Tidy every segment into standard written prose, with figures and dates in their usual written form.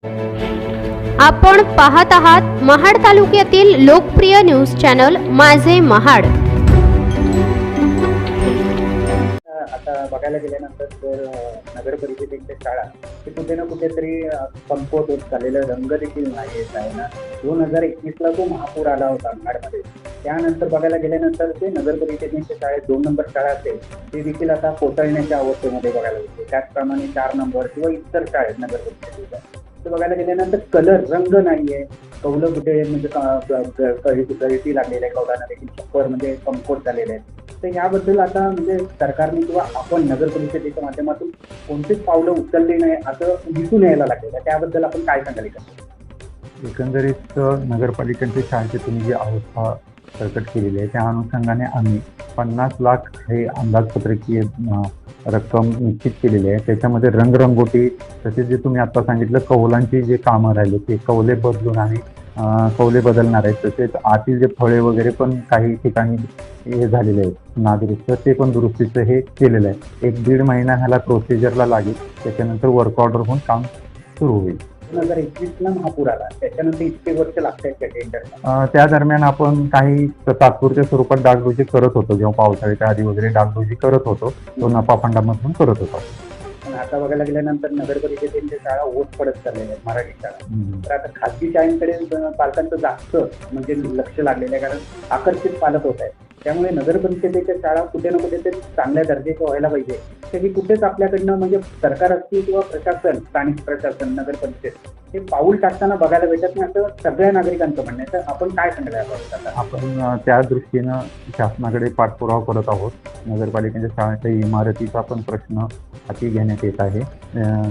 आपण पाहत आहात महाड तालुक्यातील लोकप्रिय न्यूज चॅनल माझे महाड। आता बघायला गेल्यानंतर तर नगर परिषदेच्या शाळा हे कुठे ना कुठेतरी कमकुवत होत चाललेलं रंग देखील नाही येत आहे ना। 2021ला तो महापूर आला होता महाडमध्ये, त्यानंतर बघायला गेल्यानंतर ते नगर परिषदेच्या शाळेत 2 नंबर शाळा असेल ते देखील आता कोसळण्याच्या अवस्थेमध्ये बघायला मिळते। त्याचप्रमाणे 4 नंबर किंवा इतर शाळेत नगर परिषदेच्या ते बघायला गेल्यानंतर कलर रंग नाहीये, कौलं कुठे म्हणजे गळती लागलेले आहे, कौलांना देखील छप्पर म्हणजे कमकुवत झालेले आहेत। तर याबद्दल आता म्हणजे सरकारने किंवा आपण नगर परिषदेच्या माध्यमातून कोणतेच पावलं उचलले नाही असं दिसून यायला लागलेलं आहे, त्याबद्दल आपण काय सांगाल? एकंदरीत नगरपालिकेच्या शाळेची तुम्ही जी अवस्था प्रकट केलेली आहे त्या अनुषंगाने आम्ही 50 लाख हे अंदाजपत्रकीय रक्कम निश्चित केलेली आहे। त्याच्यामध्ये रंगरंगोटी तसेच जे तुम्ही आता सांगितलं कौलांची जे कामं राहिले ते कौले बदलून आणि कौले बदलणार आहेत, तसेच आतील जे फळे वगैरे पण काही ठिकाणी हे झालेले आहेत नागरिक, तर ते पण दुरुस्तीचं हे केलेलं आहे। 1-1.5 महिना ह्याला प्रोसिजरला लागेल, त्याच्यानंतर वर्क ऑर्डर होऊन काम सुरू होईल। 2021ला महापूर आला, त्याच्यानंतर इतके वर्ष लागतात त्या टेंडरला। त्या दरम्यान आपण काही तात्पुरत्या स्वरूपात डागडुजी करत होतो, जेव्हा पावसाळ्याच्या आधी वगैरे डागडुजी करत होतो, तो नफा फंडामधून करत होतो। पण आता बघायला गेल्यानंतर नगर परिषदेच्या शाळा ओट पडत चाललेल्या आहेत मराठी शाळा। तर आता खाजगी शाळांकडे पालकांचं जास्त म्हणजे लक्ष लागलेलं आहे, कारण आकर्षित पालक होत आहेत। त्यामुळे नगर परिषदेच्या शाळा कुठे ना कुठे ते चांगल्या दर्जाच्या व्हायला पाहिजे, तरी कुठेच आपल्याकडनं म्हणजे सरकार असतील किंवा प्रशासन, स्थानिक प्रशासन, नगर परिषद हे पाऊल टाकताना बघायला भेटत नाही असं सगळ्या नागरिकांचं म्हणणं आहे। तर आपण काय सांगायला आपण त्या दृष्टीनं शासनाकडे पाठपुरावा करत आहोत। नगरपालिकेच्या शाळेच्या इमारतीचा पण प्रश्न हाती घेण्यात येत आहे,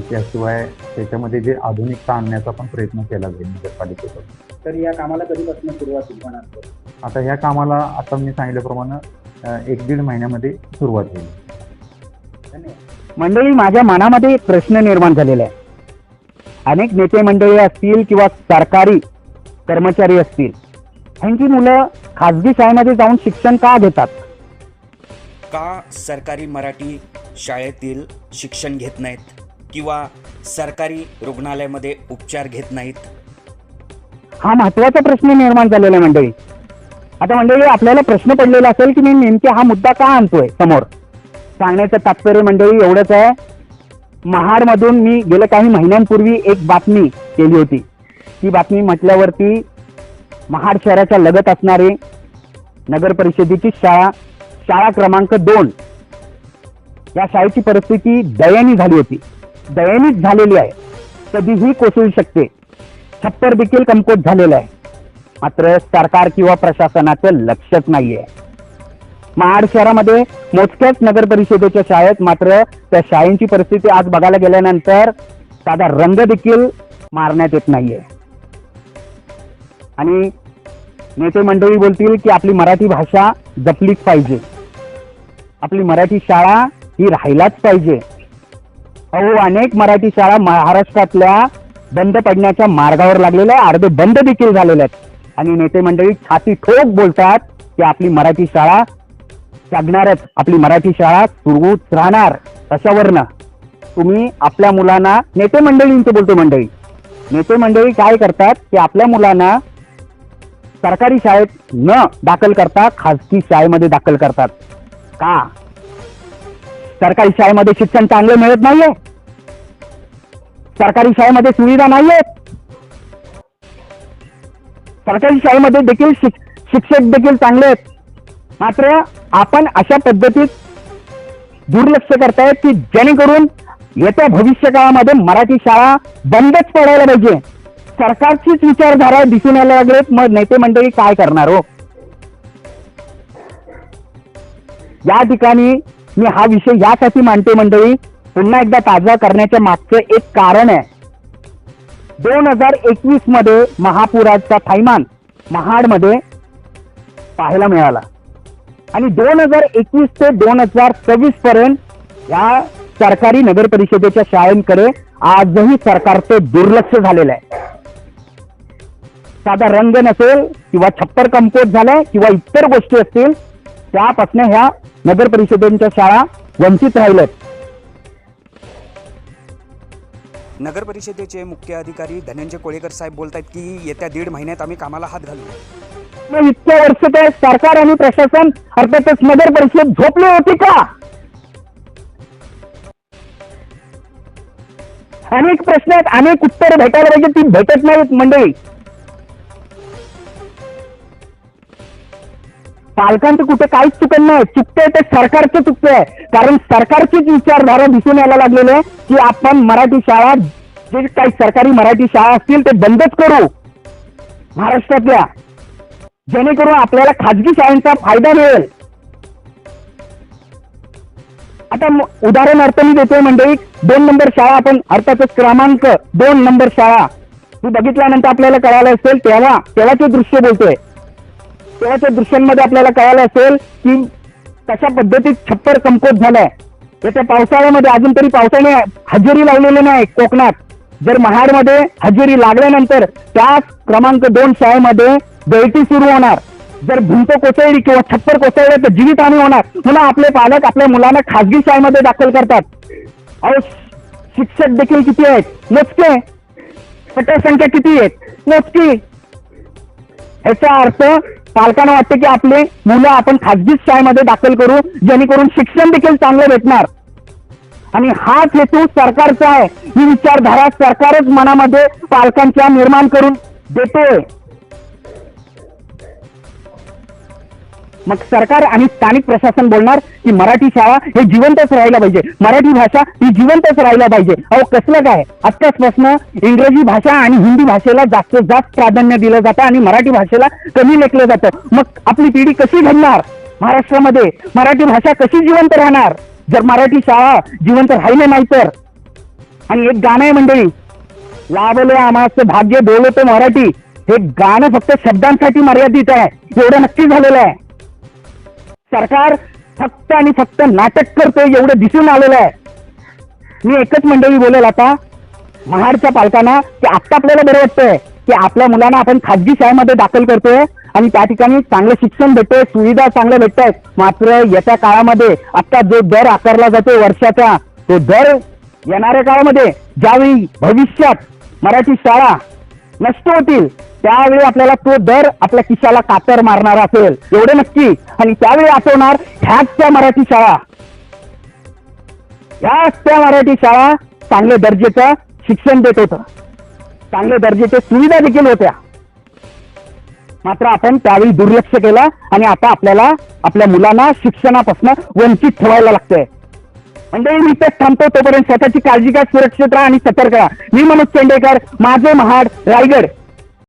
त्याशिवाय त्याच्यामध्ये जे आधुनिकता आणण्याचा पण प्रयत्न केला जाईल नगरपालिकेकडून। तर या कामाला कधीपासून सुरुवात होणार? आता ह्या कामाला आता मी सांगितल्याप्रमाणे 1-1.5 महिन्यामध्ये सुरुवात होईल। धन्यवाद। मंडळी, माझ्या मनामध्ये एक प्रश्न निर्माण झालेला आहे। अनेक नेते मंडळी असतील किंवा सरकारी कर्मचारी असतील, ह्यांची मुलं खाजगी शाळेमध्ये जाऊन शिक्षण का घेतात? का सरकारी मराठी शाळेतील शिक्षण घेत नाहीत किंवा सरकारी रुग्णालयामध्ये उपचार घेत नाहीत? हा महत्वाचा प्रश्न निर्माण झालेला आहे मंडळी। आता मंडळी, आपल्याला प्रश्न पडलेला असेल की मी नेमके हा मुद्दा का आणतोय समोर। सांगण्याचं तात्पर्य मंडळी एवढंच आहे, महाडमधून मी गेल्या काही महिन्यांपूर्वी एक बातमी केली होती। ती बातमी म्हटल्यावरती महाड शहराच्या लगत असणारी नगर परिषदेची शाळा क्रमांक 2 या शाळेची परिस्थिती दयनीय झाली होती, दयनीय झालेली आहे, कधीही कोसळू शकते। छप्पर देखील कमकुवत झालेलं आहे, मात्र सरकार किंवा प्रशासनाचं लक्षच नाहीये। महाड शहरामध्ये मोजक्याच नगर परिषदेच्या शाळेत मात्र त्या शाळेची परिस्थिती आज बघायला गेल्यानंतर साधा रंग देखील मारण्यात येत नाहीये। आणि नेते मंडळी बोलतील की आपली मराठी भाषा जपलीच पाहिजे, आपली मराठी शाळा ही राहिलाच पाहिजे। अहो, अनेक मराठी शाळा महाराष्ट्रातल्या बंद पडण्याच्या मार्गावर लागलेल्या आहे, अर्धे बंद देखील झालेले आहेत। आणि नेते मंडळी छाती ठोक बोलतात की आपली मराठी शाळा जगणारच, आपली मराठी शाळा सुरूच राहणार। कशावरनं? तुम्ही आपल्या मुलांना, नेते मंडळींचं बोलतो मंडळी, नेते मंडळी काय करतात की आपल्या मुलांना सरकारी शाळेत न दाखल करता खाजगी शाळेमध्ये दाखल करतात। का? सरकारी शाळेमध्ये शिक्षण चांगलं मिळत नाहीये, सरकारी शाळेमध्ये सुविधा नाहीयेत, सरकारी शाळेमध्ये देखील शिक्षक देखील चांगले आहेत, मात्र आपण अशा पद्धतीत दुर्लक्ष करतायत की जेणेकरून येत्या भविष्य काळामध्ये मराठी शाळा बंदच पडायला पाहिजे। सरकारचीच विचारधारा दिसून यायला लागलेत, मग नेते मंडळी काय करणार हो? या ठिकाणी मी हा विषय यासाठी मांडते मंडळी, पुन्हा एकदा ताजा करण्याच्या मागचं एक कारण आहे। 2021 मध्ये महापुराचा थैमान महाडमध्ये पाहायला मिळाला आणि 2021 ते 2026 पर्यंत या सरकारी नगर परिषदेच्या शाळांकडे आजही सरकारचं दुर्लक्ष झालेलं आहे। साधा रंग नसेल किंवा छप्पर कमकुवत झालंय किंवा इतर गोष्टी असतील, त्यापासून ह्या नगर परिषदेच्या शाळा वंचित राहिल्यात। नगर परिषदेचे मुख्य अधिकारी धनंजय कोळेकर साहेब बोलत आहेत की येत्या 1.5 महिन्यात आम्ही कामाला हात घालू. मग इतक्या वर्ष ते सरकार आणि प्रशासन अर्थातच नगर परिषद झोपली होती का? अनेक प्रश्न आहेत, अनेक उत्तर भेटायला पाहिजे, ती भेटत नाहीत मंडळी. पालकांचं कुठे काहीच चुकत नाही, चुकतंय ते सरकारचं चुकतंय. कारण सरकारचीच विचारधारा दिसून यायला लागलेली आहे की आपण मराठी शाळा, जे काही सरकारी मराठी शाळा असतील ते बंदच करू महाराष्ट्रातल्या, जेणेकरून आपल्याला खाजगी शाळांचा फायदा मिळेल. आता उदाहरणार्थ मी देतोय मंडळी, 2 नंबर शाळा, आपण अर्थातच क्रमांक 2 नंबर शाळा ही बघितल्यानंतर आपल्याला कळालं असेल, तेव्हाचे दृश्य बोलतोय. तेव्हाच्या दृश्यांमध्ये आपल्याला कळालं असेल की कशा पद्धतीत छप्पर कमकुवत झालाय. येत्या पावसाळ्यामध्ये अजून तरी पावसाने हजेरी लावलेली नाही कोकणात. जर महाडमध्ये हजेरी लागल्यानंतर त्या क्रमांक 2 शाळेमध्ये गळती सुरू होणार. जर भिंत कोसळली किंवा छप्पर कोसळले तर जीवितहानी होणार. पुन्हा आपले पालक आपल्या मुलांना खासगी शाळेमध्ये दाखल करतात. अहो, शिक्षक देखील किती आहेत? मोजके. पटसंख्या किती आहेत? मोजकी. याचा अर्थ पालकांना वाटतं की आपले मुलं आपण खासगी शाळेमध्ये दाखल करू, जेणेकरून शिक्षण देखील चांगलं भेटणार. आणि हाच हेतू सरकारचा आहे. ही विचारधारा सरकारच मनामध्ये पालकांच्या निर्माण करून देतोय. मग सरकार आणि स्थानिक प्रशासन बोलणार की मराठी शाळा हे जिवंतच राहायला पाहिजे, मराठी भाषा ही जिवंतच राहायला पाहिजे. अहो, कसलं काय? आत्ताचपासून इंग्रजी भाषा आणि हिंदी भाषेला जास्तीत जास्त प्राधान्य दिलं जातं आणि मराठी भाषेला कमी लेखलं जातं. मग आपली पिढी कशी घडणार महाराष्ट्रामध्ये? मराठी भाषा कशी जिवंत राहणार जर मराठी शाळा जिवंत राहिले नाही तर? आणि एक गाणं आहे मंडळी, लाभले आम्हाचं भाग्य बोलतो मराठी. हे गाणं फक्त शब्दांसाठी मर्यादित आहे, एवढं नक्की झालेलं आहे. सरकार फक्त आणि फक्त नाटक करतोय एवढं दिसून आलेलं आहे. मी एकच मंडळी बोलेल आता महाडच्या पालकांना की आता आपल्याला बरं वाटतंय की आपल्या मुलांना आपण खाजगी शाळेमध्ये दाखल करतोय आणि त्या ठिकाणी चांगलं शिक्षण भेटतंय, सुविधा चांगल्या भेटत आहेत. मात्र येत्या काळामध्ये आता जो दर आकारला जातो वर्षाचा, तो दर येणाऱ्या काळामध्ये ज्यावेळी भविष्यात मराठी शाळा नष्ट होतील त्यावेळी आपल्याला तो दर आपल्या खिशाला कातर मारणार असेल, एवढं नक्की. आणि त्यावेळी आठवणार ह्याच त्या मराठी शाळा, ह्याच त्या मराठी शाळा चांगल्या दर्जाचं शिक्षण देत होतं, चांगल्या दर्जाच्या सुविधा देखील होत्या. मात्र आपण त्यावेळी दुर्लक्ष केलं आणि आता आपल्याला आपल्या मुलांना शिक्षणापासून वंचित ठेवायला लागतंय. म्हणजे मी इथेच थांबतो. तोपर्यंत स्वतःची काळजी घ्या, सुरक्षित राहा आणि सतर्क राहा. मी मनोज चेंडेकर, माझे महाड, रायगड.